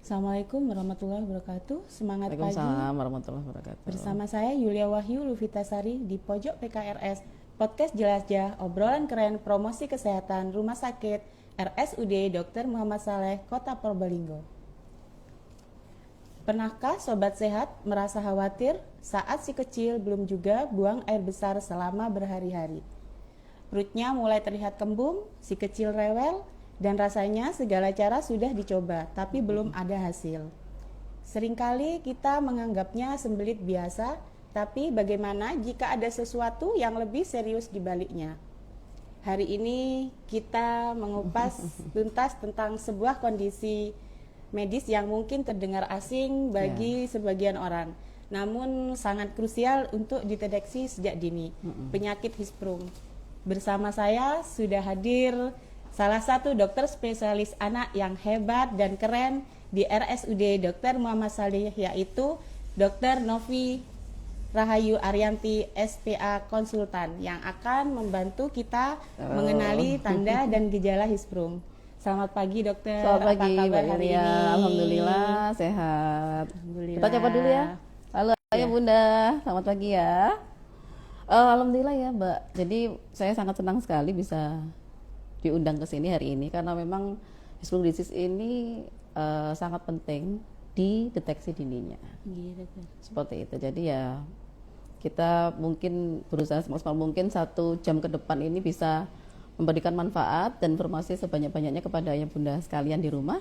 Assalamualaikum warahmatullahi wabarakatuh. Semangat pagi. Waalaikumsalam warahmatullahi wabarakatuh. Bersama saya Yulia Wahyu Lufitasari di Pojok PKRS Podcast Jelajah, obrolan keren promosi kesehatan Rumah Sakit RSUD Dr. Muhammad Saleh, Kota Probolinggo. Pernahkah sobat sehat merasa khawatir saat si kecil belum juga buang air besar selama berhari-hari? Perutnya mulai terlihat kembung, si kecil rewel, dan rasanya segala cara sudah dicoba, tapi belum ada hasil. Seringkali kita menganggapnya sembelit biasa, tapi bagaimana jika ada sesuatu yang lebih serius di baliknya? Hari ini kita mengupas tuntas tentang sebuah kondisi medis yang mungkin terdengar asing bagi sebagian orang, namun sangat krusial untuk dideteksi sejak dini, penyakit Hirschsprung. Bersama saya sudah hadir salah satu dokter spesialis anak yang hebat dan keren di RSUD Dr. Muhammad Saleh, yaitu Dr. Novi Rahayu Arianti SPA Konsultan, yang akan membantu kita mengenali tanda dan gejala Hirschsprung. Selamat pagi dokter. Selamat pagi apa kabar Mbak hari Yulia. ini? Alhamdulillah sehat. Alhamdulillah. Kita coba dulu ya. Halo ya Bunda, selamat pagi ya. Alhamdulillah ya Mbak. Jadi saya sangat senang sekali bisa diundang ke sini hari ini karena memang Hirschsprung disease ini sangat penting di deteksi dininya. Seperti itu. Jadi ya kita mungkin berusaha semaksimal mungkin 1 jam ke depan ini bisa memberikan manfaat dan informasi sebanyak-banyaknya kepada ayah bunda sekalian di rumah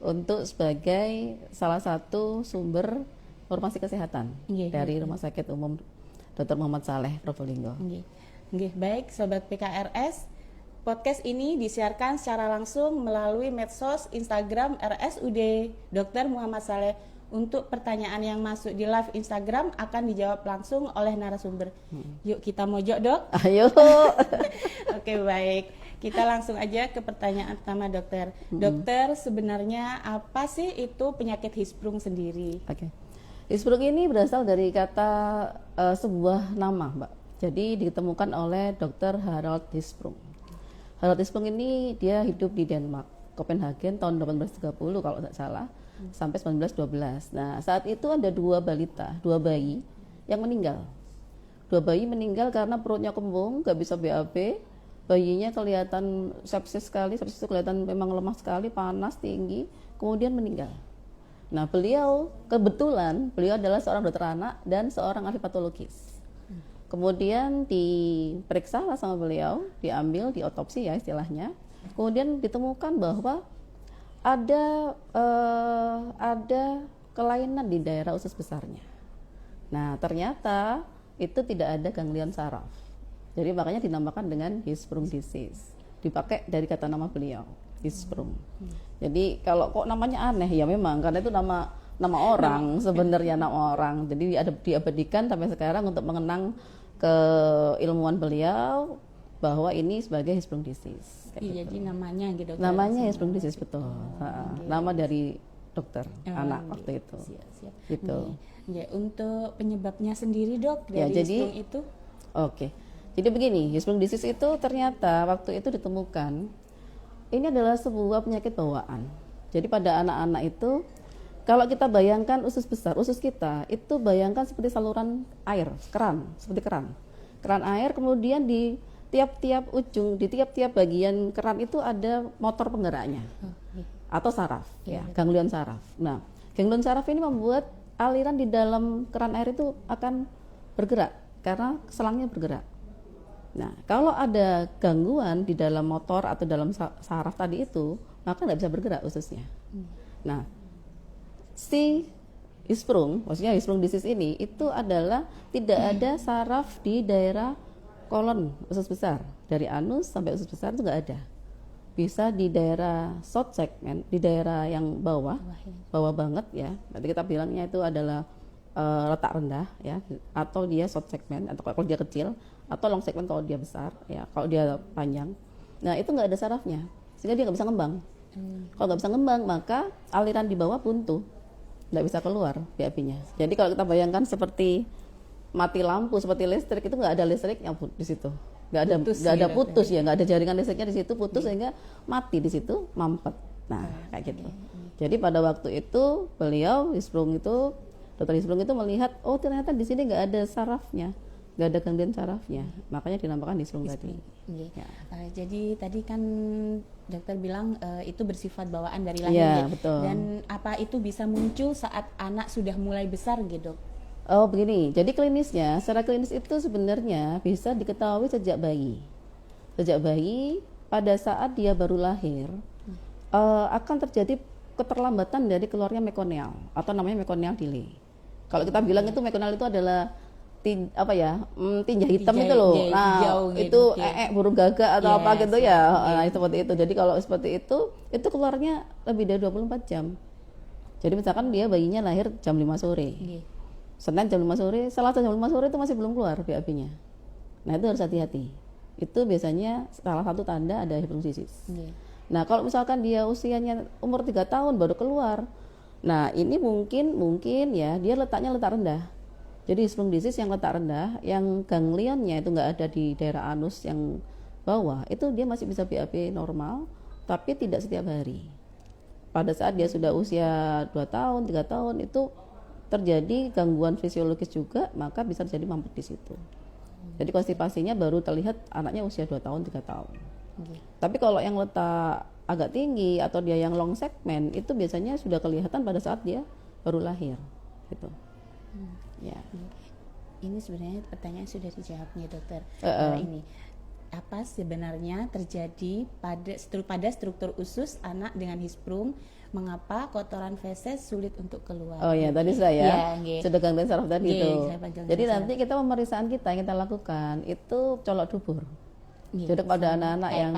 untuk sebagai salah satu sumber informasi kesehatan dari Rumah Sakit Umum Dr. Muhammad Saleh Probolinggo. Baik sobat PKRS, podcast ini disiarkan secara langsung melalui medsos Instagram RSUD Dr. Muhammad Saleh. Untuk pertanyaan yang masuk di live Instagram akan dijawab langsung oleh narasumber. Yuk kita mojok dok. Ayo. Oke baik, kita langsung aja ke pertanyaan pertama dokter. Dokter, sebenarnya apa sih itu penyakit Hirschsprung sendiri? Oke. Hirschsprung ini berasal dari kata sebuah nama, Mbak. Jadi ditemukan oleh Dr. Harald Hirschsprung. Harald Hirschsprung ini dia hidup di Denmark, Copenhagen tahun 1830 kalau tidak salah, sampai 1912. Nah, saat itu ada 2 bayi yang meninggal. 2 bayi meninggal karena perutnya kembung, nggak bisa BAB. Bayinya kelihatan sepsis sekali, sepsis itu kelihatan memang lemah sekali, panas, tinggi, kemudian meninggal. Nah, kebetulan beliau adalah seorang dokter anak dan seorang ahli patologis. Kemudian diperiksa lah sama beliau, diambil, diotopsi ya istilahnya. Kemudian ditemukan bahwa ada kelainan di daerah usus besarnya. Nah, ternyata itu tidak ada ganglion saraf. Jadi makanya dinamakan dengan Hirschsprung disease. Dipakai dari kata nama beliau, Hirschsprung. Jadi kalau kok namanya aneh ya memang karena itu nama orang sebenarnya nama orang. Jadi diabadikan sampai sekarang untuk mengenang keilmuan beliau bahwa ini sebagai Hirschsprung disease. Iya, gitu. Jadi namanya gitu. Namanya Hirschsprung disease betul. Nama dari dokter anak waktu itu. Siap. Gitu. Untuk penyebabnya sendiri dok dari Hirschsprung itu? Oke. Jadi begini, Hirschsprung disease itu ternyata waktu itu ditemukan ini adalah sebuah penyakit bawaan. Jadi pada anak-anak itu kalau kita bayangkan usus besar, usus kita itu bayangkan seperti saluran air, seperti keran air, kemudian di tiap-tiap ujung, di tiap-tiap bagian keran itu ada motor penggeraknya atau saraf, ganglion saraf. Nah, ganglion saraf ini membuat aliran di dalam keran air itu akan bergerak karena selangnya bergerak. Nah, kalau ada gangguan di dalam motor atau dalam saraf tadi itu, maka nggak bisa bergerak ususnya. Nah, si Hirschsprung, maksudnya Hirschsprung disease ini itu adalah tidak ada saraf di daerah kolon usus besar, dari anus sampai usus besar itu nggak ada. Bisa di daerah short segment, di daerah yang bawah banget ya. Nanti kita bilangnya itu adalah letak rendah ya, atau dia short segment, atau kalau dia kecil, atau long segment kalau dia besar ya, kalau dia panjang. Nah itu nggak ada sarafnya, sehingga dia nggak bisa ngembang. Kalau nggak bisa ngembang, maka aliran di bawah buntu, nggak bisa keluar BAB-nya. Jadi kalau kita bayangkan seperti mati lampu seperti listrik, itu nggak ada listrik yang di situ, nggak ada putus ya, nggak ada jaringan listriknya di situ, putus sehingga mati di situ, mampet. Nah kayak gitu. Jadi pada waktu itu beliau dokter Hisprung itu melihat, oh ternyata di sini nggak ada sarafnya, nggak ada gangguan sarafnya, makanya dinamakan Hisprung tadi. Ya. Jadi tadi kan dokter bilang itu bersifat bawaan dari Iya, lahir. betul. Dan apa itu bisa muncul saat anak sudah mulai besar gitu? Oh begini, jadi klinisnya, secara klinis itu sebenarnya bisa diketahui sejak bayi. Sejak bayi, pada saat dia baru lahir, akan terjadi keterlambatan dari keluarnya mekonial atau namanya mekonial delay. Kalau kita bilang itu mekonial itu adalah tinja hitam itu loh. Nah, gitu, itu burung gagak atau apa gitu ya. Nah, seperti itu. Jadi kalau seperti itu keluarnya lebih dari 24 jam. Jadi misalkan dia bayinya lahir jam 5 sore. Senin jam 5 sore, Selasa jam 5 sore itu masih belum keluar BAB-nya. Nah, itu harus hati-hati. Itu biasanya salah satu tanda ada hipermesis. Nah, kalau misalkan dia usianya umur 3 tahun baru keluar. Nah, ini mungkin ya dia letak rendah. Jadi Hirschsprung disease yang letak rendah, yang ganglionnya itu nggak ada di daerah anus yang bawah, itu dia masih bisa BAB normal, tapi tidak setiap hari. Pada saat dia sudah usia 2 tahun, 3 tahun itu terjadi gangguan fisiologis juga, maka bisa terjadi mampet di situ. Jadi konstipasinya baru terlihat anaknya usia 2 tahun, 3 tahun. Tapi kalau yang letak agak tinggi atau dia yang long segment itu biasanya sudah kelihatan pada saat dia baru lahir gitu. Ya. Ini sebenarnya pertanyaan sudah dijawab nih dokter. Ini apa sebenarnya terjadi pada struktur usus anak dengan Hirschsprung? Mengapa kotoran feses sulit untuk keluar? Oh ya, tadi saya sudah gangguan saraf tadi itu. Jadi nanti pemeriksaan kita yang kita lakukan itu colok dubur. Jadi pada anak-anak yang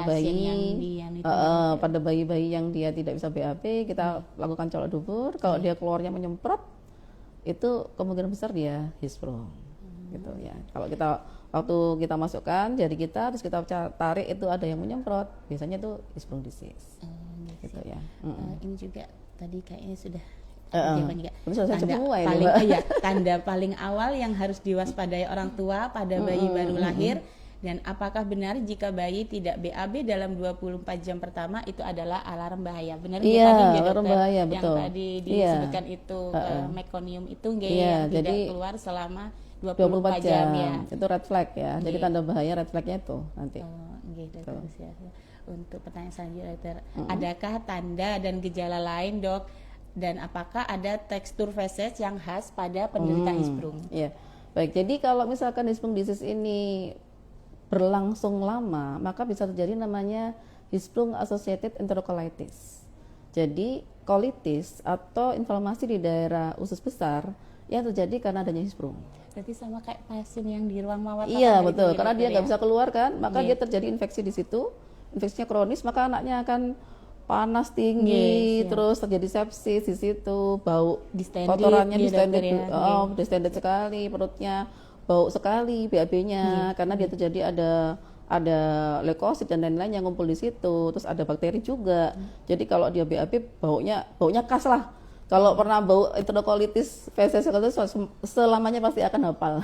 pada bayi-bayi yang dia tidak bisa BAB, kita lakukan colok dubur. Kalau dia keluarnya menyemprot, itu kemungkinan besar dia Hirschsprung. Gitu ya. Kalau waktu kita masukkan jari kita terus kita tarik itu ada yang menyemprot, biasanya itu Hirschsprung disease. Gitu ya. Ini juga tadi kayaknya sudah tanda paling awal yang harus diwaspadai orang tua pada bayi baru lahir. Dan apakah benar jika bayi tidak BAB dalam 24 jam pertama itu adalah alarm bahaya? Benar tadi alarm bahaya, yang betul. Tadi disebutkan itu mekonium itu yang tidak keluar selama 24 jam ya. Itu red flag ya. Jadi tanda bahaya red flagnya itu nanti. Untuk pertanyaan selanjutnya dokter, adakah tanda dan gejala lain dok? Dan apakah ada tekstur feses yang khas pada penderita Hirschsprung? Iya. Baik, jadi kalau misalkan Hirschsprung disease ini berlangsung lama, maka bisa terjadi namanya Hirschsprung associated enterocolitis. Jadi colitis atau inflamasi di daerah usus besar yang terjadi karena adanya Hirschsprung. Berarti sama kayak pasien yang di ruang rawat. Iya betul, karena dia nggak bisa keluar kan, maka dia terjadi infeksi di situ, infeksinya kronis, maka anaknya akan panas tinggi, terus terjadi sepsis di situ, bau kotorannya distended sekali, perutnya bau sekali, BAB-nya karena dia terjadi ada leukosit dan lain-lain yang ngumpul di situ, terus ada bakteri juga. Jadi kalau dia BAB baunya khas lah. Kalau pernah bau enterocolitis feses itu selamanya pasti akan hafal.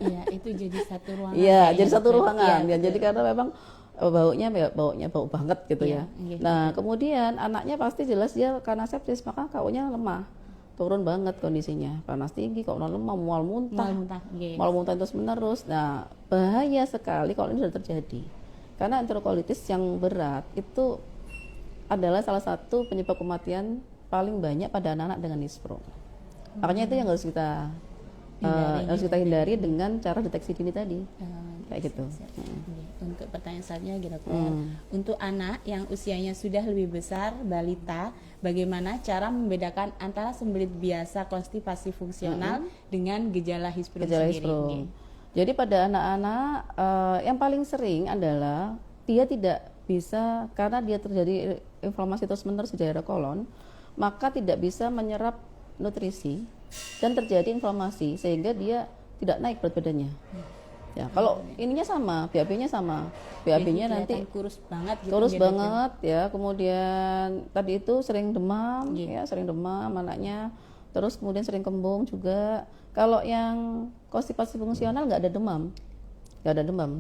Iya, itu jadi satu ruangan. Iya, jadi satu ruangan. Ya, jadi karena memang baunya bau banget gitu ya. Nah, kemudian anaknya pasti jelas dia karena sepsis, maka kaunya lemah. Turun banget kondisinya, panas tinggi, kok lemah, mual muntah terus menerus. Nah, bahaya sekali kalau ini sudah terjadi, karena enterocolitis yang berat itu adalah salah satu penyebab kematian paling banyak pada anak-anak dengan Hirschsprung. Makanya itu yang harus kita hindari dengan cara deteksi dini tadi, kayak gitu. Untuk pertanyaan selanjutnya dokter, untuk anak yang usianya sudah lebih besar, balita, bagaimana cara membedakan antara sembelit biasa konstipasi fungsional dengan gejala Hirschsprung sendiri? Jadi pada anak-anak yang paling sering adalah dia tidak bisa, karena dia terjadi inflamasi terus-menerus di daerah kolon, maka tidak bisa menyerap nutrisi dan terjadi inflamasi sehingga dia tidak naik berat badannya. Ya, kalau ininya sama, BAB-nya sama. BAB-nya nanti kurus banget gitu. Kurus banget ya. Kemudian tadi itu sering demam, sering demam anaknya. Terus kemudian sering kembung juga. Kalau yang konstipasi fungsional nggak ada demam.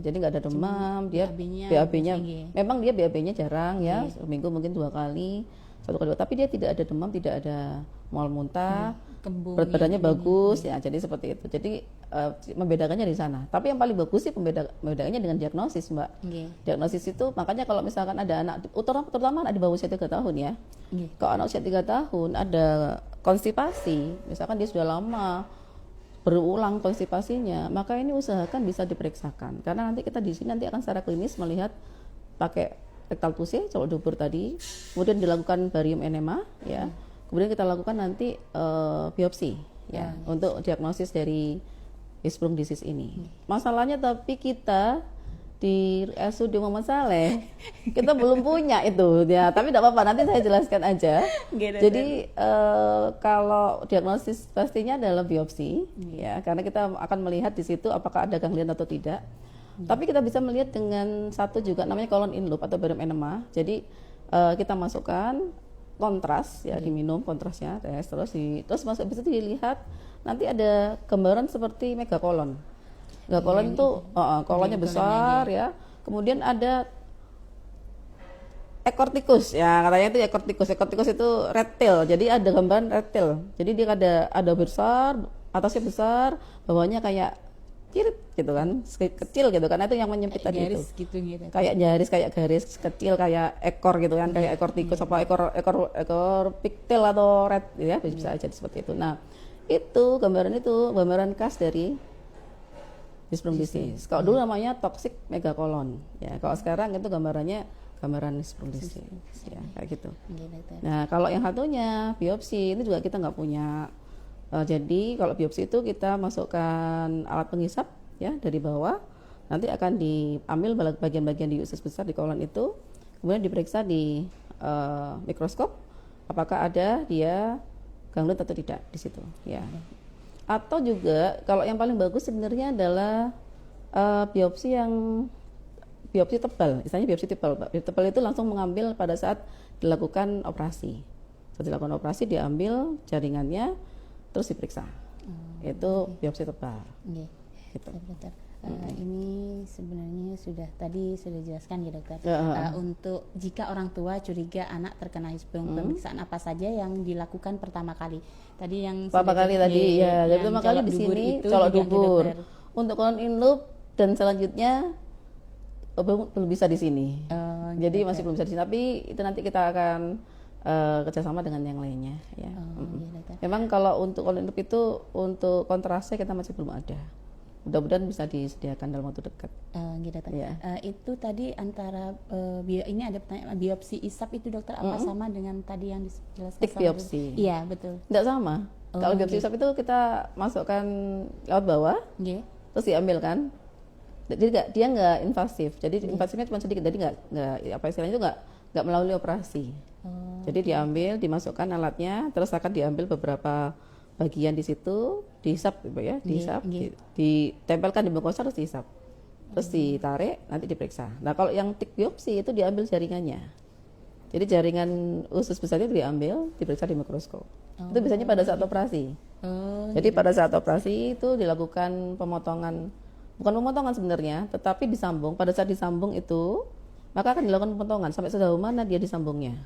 Jadi nggak ada demam, dia BAB-nya memang dia BAB-nya jarang ya, seminggu mungkin 2 kali. 1 kali 2, tapi dia tidak ada demam, tidak ada mual muntah, Kembung berat badannya ini. bagus ya, jadi seperti itu. Jadi membedakannya di sana. Tapi yang paling bagus sih membedakannya dengan diagnosis, Mbak. Nggih. Diagnosis itu makanya kalau misalkan ada anak, terutama anak di bawah usia 3 tahun ya. Nggih. Kalau anak usia 3 tahun ada konstipasi, misalkan dia sudah lama berulang konstipasinya, maka ini usahakan bisa diperiksakan. Karena nanti kita di sini nanti akan secara klinis melihat pakai rektal puse, colok dubur tadi, kemudian dilakukan barium enema ya. Kemudian kita lakukan nanti biopsi ya untuk diagnosis dari Hirschsprung disease ini. Masalahnya tapi kita di RSUD Muhammad Saleh kita belum punya itu ya, tapi tidak apa-apa, nanti saya jelaskan aja. Jadi kalau diagnosis pastinya adalah biopsi ya, karena kita akan melihat di situ apakah ada ganglion atau tidak. Tapi kita bisa melihat dengan satu juga namanya colon in loop atau barium enema. Jadi kita masukkan kontras ya, diminum kontrasnya terus masuk bisa dilihat nanti ada gambaran seperti megakolon. Megakolon itu kolonnya besar ya. Kemudian ada ekor tikus ya, katanya itu ekor tikus. Ekor tikus itu reptil. Jadi ada gambaran reptil. Jadi dia ada besar, atasnya besar, bawahnya kayak cirit gitu kan, kecil gitu kan, itu yang menyempit tadi itu. Gitu. Kayak garis, kayak garis kecil, kayak ekor gitu kan, kayak ekor tikus apa ekor piktil atau red ya, bisa aja seperti itu. Nah, itu gambaran khas dari Hirschsprung disease. Kalau dulu namanya toxic megakolon ya, kalau sekarang itu gambaran Hirschsprung disease ya, kayak gitu. Nah, kalau yang satunya biopsi ini juga kita nggak punya. Jadi kalau biopsi itu kita masukkan alat penghisap ya dari bawah, nanti akan diambil bagian-bagian di usus besar di kolon itu, kemudian diperiksa di mikroskop apakah ada dia ganglion atau tidak di situ ya. Atau juga kalau yang paling bagus sebenarnya adalah biopsi tebal, misalnya biopsi tebal. Biopsi tebal itu langsung mengambil pada saat dilakukan operasi. Setelah dilakukan operasi diambil jaringannya terus diperiksa. Itu biopsi tebal. Gitu. Dokter. Ini sebenarnya sudah dijelaskan ya dokter. Untuk jika orang tua curiga anak terkena Hirschsprung, pemeriksaan apa saja yang dilakukan pertama kali? Tadi yang pertama kali di sini colok dubur. Untuk colon in loop dan selanjutnya belum bisa di sini. Jadi masih belum bisa di sini, tapi itu nanti kita akan kerjasama dengan yang lainnya ya. Memang kalau untuk colon in loop itu untuk kontrasnya kita masih belum ada. Mudah-mudahan bisa disediakan dalam waktu dekat. Ya. Itu tadi antara ini ada pertanyaan biopsi isap itu dokter apa sama dengan tadi yang dijelaskan? Stick biopsi. Iya betul. Tidak sama. Kalau biopsi isap itu kita masukkan lewat bawah, terus diambil kan. Jadi dia nggak invasif. Jadi invasifnya cuma sedikit. Jadi nggak apa istilahnya itu nggak melalui operasi. Jadi diambil, dimasukkan alatnya, terus akan diambil beberapa bagian di situ, dihisap ya, dihisap, ditempelkan di mukosa terus dihisap, terus ditarik, nanti diperiksa. Nah kalau yang tik biopsi itu diambil jaringannya, jadi jaringan usus besar itu diambil, diperiksa di mikroskop. Itu biasanya pada saat operasi. Jadi pada saat operasi itu dilakukan bukan pemotongan sebenarnya, tetapi disambung. Pada saat disambung itu maka akan dilakukan pemotongan sampai sejauh mana dia disambungnya.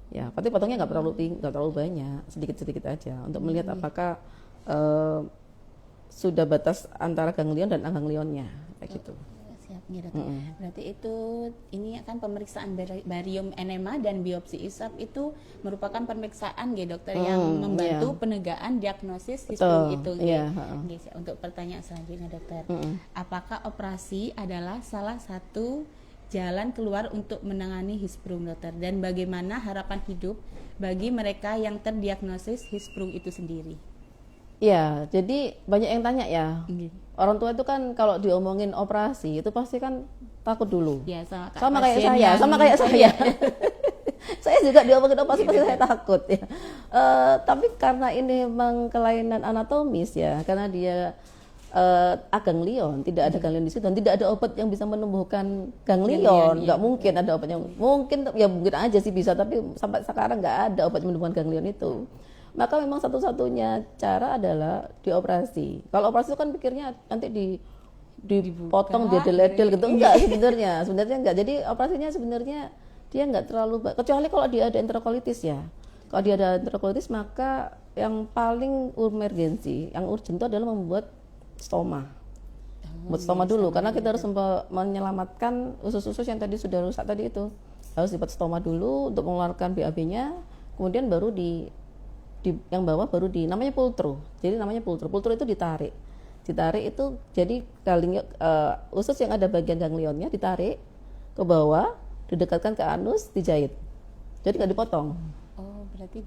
Ya, tapi potongnya nggak terlalu banyak, sedikit-sedikit aja untuk melihat apakah sudah batas antara ganglion dan aganglionnya, kayak gitu. Siap, berarti ini akan pemeriksaan barium enema dan biopsi isap itu merupakan pemeriksaan dokter yang membantu penegakan diagnosis Hirschsprung itu. Untuk pertanyaan selanjutnya dokter, apakah operasi adalah salah satu jalan keluar untuk menangani Hirschsprung dokter, dan bagaimana harapan hidup bagi mereka yang terdiagnosis Hirschsprung itu sendiri? Ya, jadi banyak yang tanya ya. Orang tua itu kan kalau diomongin operasi itu pasti kan takut dulu. Ya, sama kayak saya. Saya juga diomongin operasi pasti saya takut ya. Tapi karena ini memang kelainan anatomis ya, karena dia aganglion, tidak ada ganglion di situ dan tidak ada obat yang bisa menumbuhkan ganglion, nggak mungkin ada obatnya. Mungkin aja sih bisa, tapi sampai sekarang nggak ada obat yang menumbuhkan ganglion itu. Maka memang satu-satunya cara adalah dioperasi. Kalau operasi itu kan pikirnya nanti dipotong, dideledel gitu, enggak sebenarnya enggak. Jadi operasinya sebenarnya dia nggak terlalu kecuali kalau dia ada enterokolitis ya. Kalau dia ada enterokolitis maka yang paling emergensi, yang urgent itu adalah membuat stoma. Buat stoma dulu karena kita harus menyelamatkan usus-usus yang tadi sudah rusak tadi itu. Harus dibuat stoma dulu untuk mengeluarkan BAB-nya, kemudian baru di yang bawah baru namanya pultru. Jadi namanya pultru. Pultru itu ditarik itu jadi usus yang ada bagian ganglionnya ditarik ke bawah, didekatkan ke anus, dijahit. Jadi nggak dipotong. Oh, berarti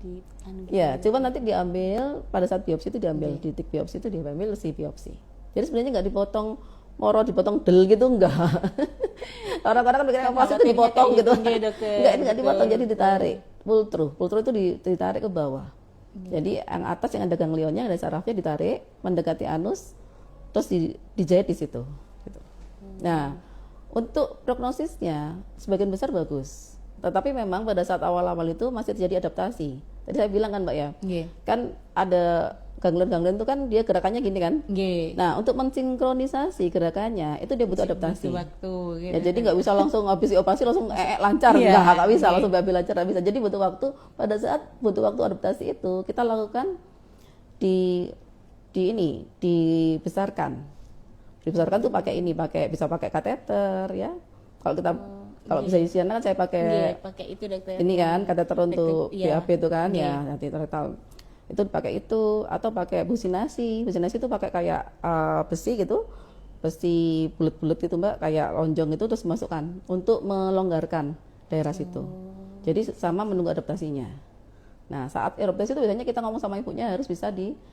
Ya, cuman nanti diambil pada saat biopsi itu diambil titik biopsi itu diambil si biopsi. Jadi sebenarnya nggak dipotong dipotong del gitu enggak. Orang-orang kan pikirnya operasi itu dipotong gitu. Enggak, ini nggak dipotong jadi ditarik. Pultru itu ditarik ke bawah. Jadi yang atas yang ada ganglionnya, ada sarafnya ditarik mendekati anus, terus dijahit di situ. Gitu. Nah, untuk prognosisnya sebagian besar bagus. Tetapi memang pada saat awal-awal itu masih terjadi adaptasi. Tadi saya bilang kan Mbak ya, kan ada ganglion itu kan dia gerakannya gini kan. Nah, untuk mensinkronisasi gerakannya itu dia butuh adaptasi. Waktu, gitu. Ya, jadi nggak bisa langsung habis operasi langsung lancar, nggak bisa langsung BAB lancar, nggak bisa. Jadi butuh waktu. Pada saat butuh waktu adaptasi itu kita lakukan dibesarkan tuh bisa pakai kateter ya. Kalau kita kalau bisa isiannya kan saya pakai itu dokter. Ini kan kateter untuk BAB itu kan ya, nanti total itu dipakai itu atau pakai businasi itu pakai kayak besi gitu, besi bulat-bulat gitu Mbak, kayak lonjong itu terus masukkan untuk melonggarkan daerah situ. Jadi sama menunggu adaptasinya. Nah, saat adaptasi itu biasanya kita ngomong sama ibunya harus bisa dilakukan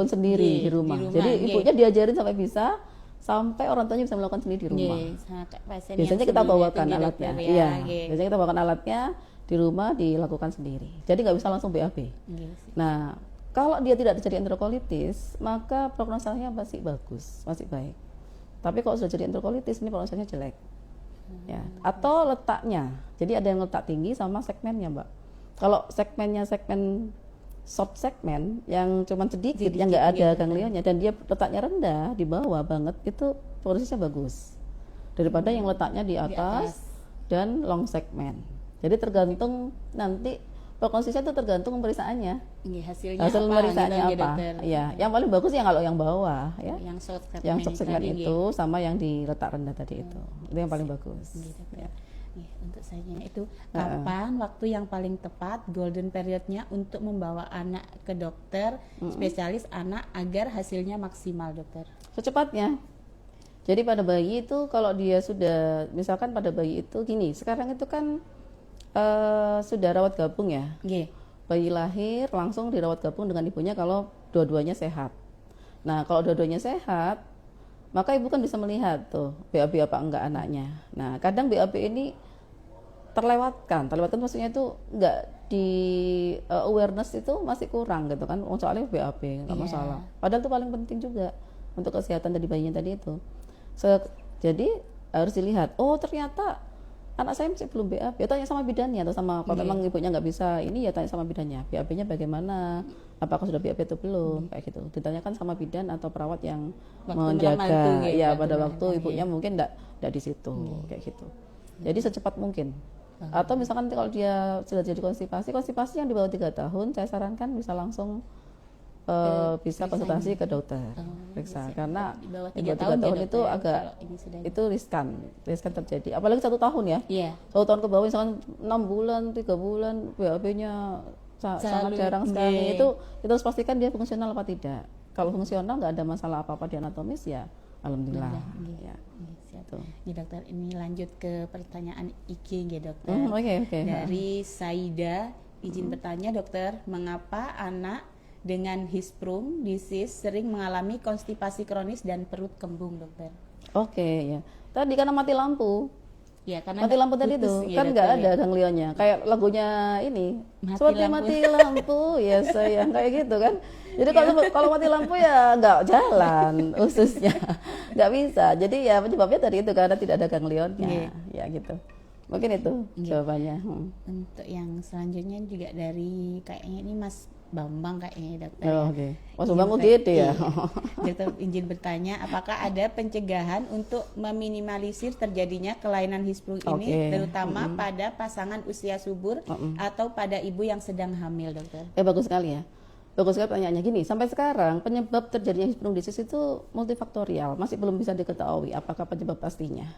sendiri di rumah. Jadi ibunya diajarin sampai orang tuanya bisa melakukan sendiri di rumah. Biasanya kita bawakan alatnya. Iya, biasanya kita bawakan alatnya di rumah dilakukan sendiri. Jadi nggak bisa langsung BAB. Nah, kalau dia tidak terjadi enterokolitis, maka prognosanya masih bagus, masih baik. Tapi kalau sudah jadi enterokolitis, ini prognosanya jelek. Ya, atau letaknya. Jadi ada yang letak tinggi sama segmennya, Mbak. Kalau segmennya segmen short segmen yang cuma sedikit yang nggak ada ganglionnya dan dia letaknya rendah di bawah banget, itu prognosisnya bagus daripada yang letaknya di atas dan long segmen. Jadi tergantung nanti prognosisnya itu tergantung pemeriksaannya. Hasil pemeriksaannya apa? Ya, yang paling bagus ya kalau yang bawah ya. Yang short segmen itu sama yang di letak rendah tadi itu. Itu yang paling bagus. Ya. Untuk saya itu kapan waktu yang paling tepat golden periodnya untuk membawa anak ke dokter spesialis anak agar hasilnya maksimal dokter? Secepatnya. Jadi pada bayi itu kalau dia sudah misalkan pada bayi itu gini, sekarang itu kan sudah rawat gabung ya. Bayi lahir langsung dirawat gabung dengan ibunya kalau dua-duanya sehat. Nah, kalau dua-duanya sehat, maka ibu kan bisa melihat tuh BAB apa enggak anaknya. Nah, kadang BAB ini terlewatkan maksudnya itu enggak di awareness itu masih kurang gitu kan. Soalnya BAB enggak masalah. Padahal itu paling penting juga untuk kesehatan dari bayinya tadi itu. Jadi harus dilihat, oh ternyata anak saya masih belum BAB, ya tanya sama bidannya atau sama kalau memang ibunya nggak bisa ini ya tanya sama bidannya, BAB-nya bagaimana, apakah sudah BAB atau belum, kayak gitu. Ditanyakan sama bidan atau perawat yang menjaga ya pada waktu ibunya mungkin nggak di situ, kayak gitu. Jadi secepat mungkin. Atau misalkan kalau dia sudah jadi konstipasi yang di bawah 3 tahun, saya sarankan bisa langsung bisa konsultasi ke dokter, periksa karena di bawah 3 tahun itu agak itu riskan terjadi, apalagi 1 tahun ya. 1 tahun ke bawah misalkan 6 bulan 3 bulan BAB-nya sangat jarang sekali. Itu kita harus pastikan dia fungsional apa tidak. Kalau fungsional nggak ada masalah apa-apa di anatomis ya alhamdulillah. Dokter, ini lanjut ke pertanyaan IG dokter. Dari Saida, izin bertanya dokter, mengapa anak dengan Hirschsprung disease sering mengalami konstipasi kronis dan perut kembung dokter? Ya. Tadi karena mati lampu. Ya, karena mati lampu tadi itu kan nggak ada ganglionnya. Kayak lagunya ini. Mati lampu ya sayang, kayak gitu kan. Jadi kalau mati lampu ya nggak jalan ususnya, nggak bisa. Jadi ya penyebabnya dari itu karena tidak ada ganglionnya. Ya gitu. Mungkin itu jawabannya. Untuk yang selanjutnya juga dari kayaknya ini Mas Bambang kayaknya dokter. Oh, Ya. oke. Oh, Izin Bambang ber- UGD ya. iya. Dokter izin bertanya, apakah ada pencegahan untuk meminimalisir terjadinya kelainan Hirschsprung ini, Oke. terutama pada pasangan usia subur atau pada ibu yang sedang hamil, dokter? Bagus sekali ya. Bagus sekali pertanyaannya. Gini, sampai sekarang penyebab terjadinya Hirschsprung disease itu multifaktorial, masih belum bisa diketahui apakah penyebab pastinya.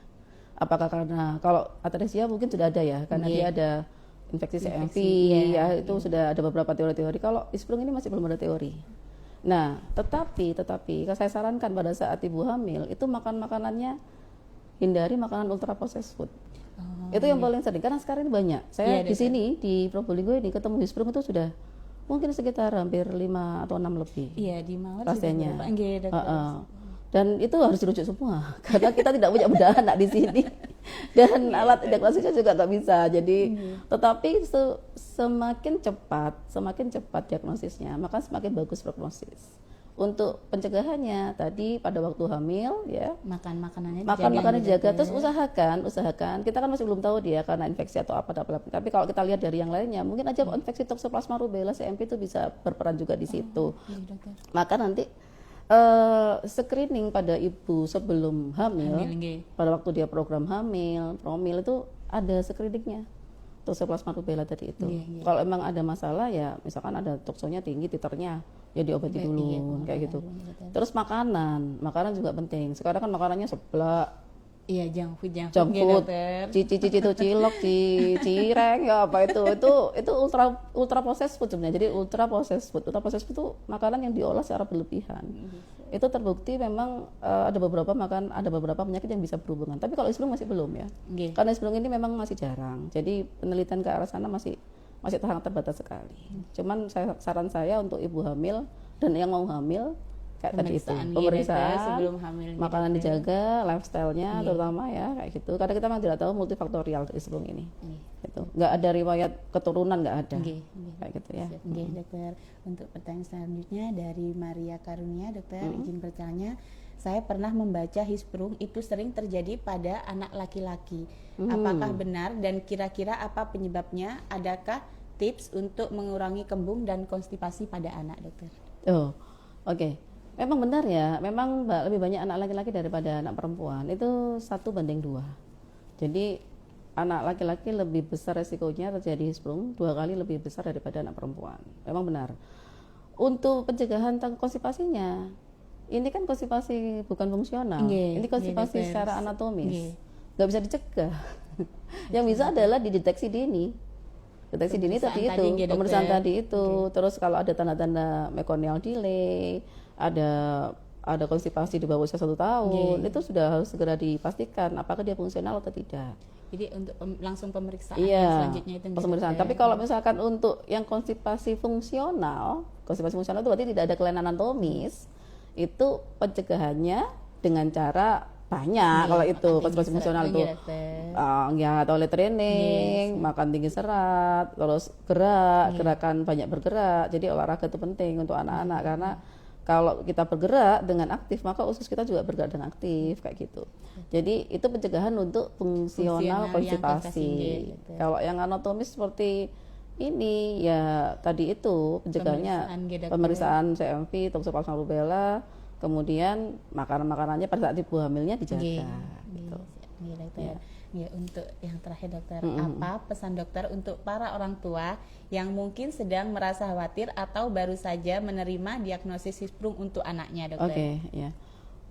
Apakah karena, kalau atresia mungkin sudah ada ya, karena Iya. dia ada infeksi CMV, iya. ya itu sudah ada beberapa teori-teori. Kalau Hirschsprung ini masih belum ada teori. Nah, tetapi saya sarankan pada saat ibu hamil itu makan makanannya, hindari makanan ultra processed food. Itu yang paling sering, karena sekarang ini banyak. Saya Iya, di sini di Probolinggo ini ketemu Hirschsprung itu sudah mungkin sekitar hampir 5 atau 6 lebih Iya, di Mawar pasiennya. sudah berapa? Nggih, dokter. Dan itu harus dirujuk semua karena kita tidak punya bedah anak di sini dan alat diagnosisnya juga nggak bisa. Jadi tetapi semakin cepat diagnosisnya maka semakin bagus prognosis. Untuk pencegahannya tadi pada waktu hamil ya, Makan makanannya makan dijaga, dijaga, dokter. terus usahakan kita kan masih belum tahu dia karena infeksi atau apa, tapi kalau kita lihat dari yang lainnya mungkin aja infeksi Toxoplasma rubella CMV itu bisa berperan juga di situ. Iya, dokter. Maka nanti screening pada ibu sebelum hamil, nggih. pada waktu dia program hamil, promil itu ada screeningnya. Toxoplasma rubella tadi itu. Iya. Kalau emang ada masalah ya, misalkan ada toksonya tinggi, titernya, ya diobati dulu, kayak gitu. Terus makanan juga penting. Sekarang kan makanannya seblak, Iya, junk food, junk nggih, food, dokter. cici itu cilok, cireng ya apa itu ultra processed food sebenarnya. Jadi ultra processed food itu makanan yang diolah secara berlebihan. Itu terbukti memang ada beberapa penyakit yang bisa berhubungan. Tapi kalau Hirschsprung masih belum ya. Nggih. Karena Hirschsprung ini memang masih jarang. Jadi penelitian ke arah sana masih sangat terbatas sekali. Cuman saran saya untuk ibu hamil dan yang mau hamil kayak tadi itu Pemeriksaan, pemeriksaan sebelum hamil, makanan dijaga, lifestyle-nya terutama ya kayak gitu. Karena kita memang tidak tahu multifaktorial Hirschsprung ini. Gitu. Nggak ada riwayat keturunan, nggak ada. Nggih. Kayak gitu ya. Nggih, dokter. Untuk pertanyaan selanjutnya dari Maria Karunia, dokter izin bertanya. Saya pernah membaca Hirschsprung itu sering terjadi pada anak laki-laki. Apakah benar dan kira-kira apa penyebabnya? Adakah tips untuk mengurangi kembung dan konstipasi pada anak, dokter? Oh, oke. Memang benar ya, memang lebih banyak anak laki-laki daripada anak perempuan. Itu 1:2. Jadi anak laki-laki lebih besar resikonya terjadi Hirschsprung 2 kali lebih besar daripada anak perempuan. Memang benar. Untuk pencegahan konstipasinya, ini kan konstipasi bukan fungsional. Ini konstipasi secara anatomis. Nggak bisa dicegah. Yang bisa adalah dideteksi dini. Deteksi dini tadi itu, pemeriksaan tadi itu. Terus kalau ada tanda-tanda meconial delay, ada konstipasi di bawah usia 1 tahun, itu sudah harus segera dipastikan apakah dia fungsional atau tidak. Jadi untuk langsung pemeriksaan selanjutnya itu. Pemeriksaan. Tapi kalau misalkan untuk yang konstipasi fungsional itu berarti tidak ada kelainan anatomis, itu pencegahannya dengan cara banyak. Kalau itu konstipasi fungsional itu ya toilet training, makan tinggi serat, terus gerakan banyak bergerak. Jadi olahraga itu penting untuk anak-anak karena kalau kita bergerak dengan aktif maka usus kita juga bergerak dengan aktif kayak gitu. Jadi itu pencegahan untuk fungsional konstipasi. Kalau yang anatomis seperti ini ya tadi itu pencegahannya pemeriksaan CMV, Toxoplasma rubella, kemudian makanannya pada saat ibu hamilnya dijaga. Gitu. Ya, untuk yang terakhir dokter, apa pesan dokter untuk para orang tua yang mungkin sedang merasa khawatir atau baru saja menerima diagnosis Hirschsprung untuk anaknya, dokter? Oke, ya.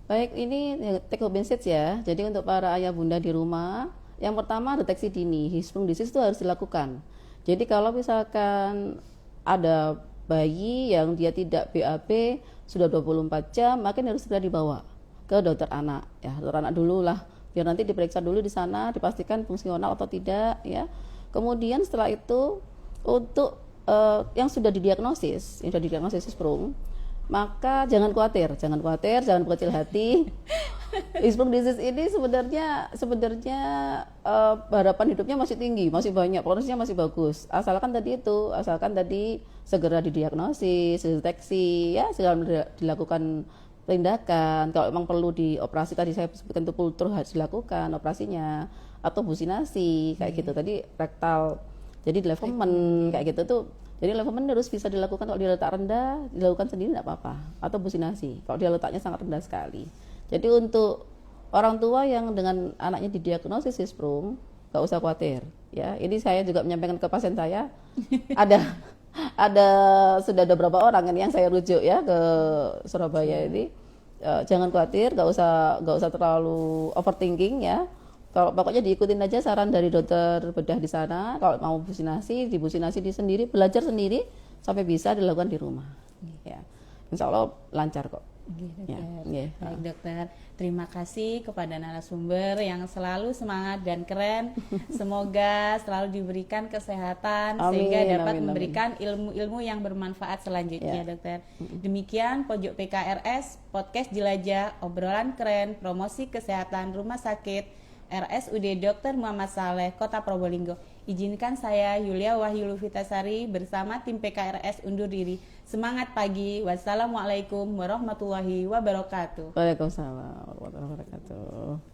Baik, ini take home message ya. Jadi untuk para ayah bunda di rumah, yang pertama deteksi dini Hirschsprung disease itu harus dilakukan. Jadi kalau misalkan ada bayi yang dia tidak BAB sudah 24 jam, makin harus segera dibawa ke dokter anak ya, dokter anak dulu lah. Biar nanti diperiksa dulu di sana, dipastikan fungsional atau tidak ya. Kemudian setelah itu untuk yang sudah didiagnosis Hirschsprung, maka jangan khawatir, jangan berkecil hati. Hirschsprung disease ini sebenarnya harapan hidupnya masih tinggi, masih banyak, prognosisnya masih bagus. Asalkan tadi segera didiagnosis, dideteksi ya, segera dilakukan tindakan. Kalau memang perlu dioperasi tadi saya sebutkan itu kultur harus dilakukan operasinya, atau businasi kayak gitu tadi, rektal jadi development kayak gitu tuh Jadi level menerus bisa dilakukan kalau dia letak rendah, dilakukan sendiri tidak apa-apa, atau businasi kalau dia letaknya sangat rendah sekali. Jadi untuk orang tua yang dengan anaknya didiagnosis hisprum, nggak usah khawatir ya. Ini saya juga menyampaikan ke pasien saya, ada sudah ada beberapa orang kan yang saya rujuk ya ke Surabaya ini. Jangan khawatir, nggak usah terlalu overthinking ya. Kalau pokoknya diikutin aja saran dari dokter bedah di sana. Kalau mau businasi di sendiri, belajar sendiri sampai bisa dilakukan di rumah. Ya, insya Allah lancar kok. Dokter. Ya. Baik dokter, terima kasih kepada narasumber yang selalu semangat dan keren. Semoga selalu diberikan kesehatan sehingga dapat memberikan ilmu-ilmu yang bermanfaat selanjutnya dokter. Demikian Pojok PKRS Podcast Jelajah, obrolan keren promosi kesehatan rumah sakit RSUD Dr. Muhammad Saleh, Kota Probolinggo. Izinkan saya Yulia Wahyu Lufitasari bersama tim PKRS undur diri. Semangat pagi. Wassalamualaikum warahmatullahi wabarakatuh. Waalaikumsalam warahmatullahi wabarakatuh.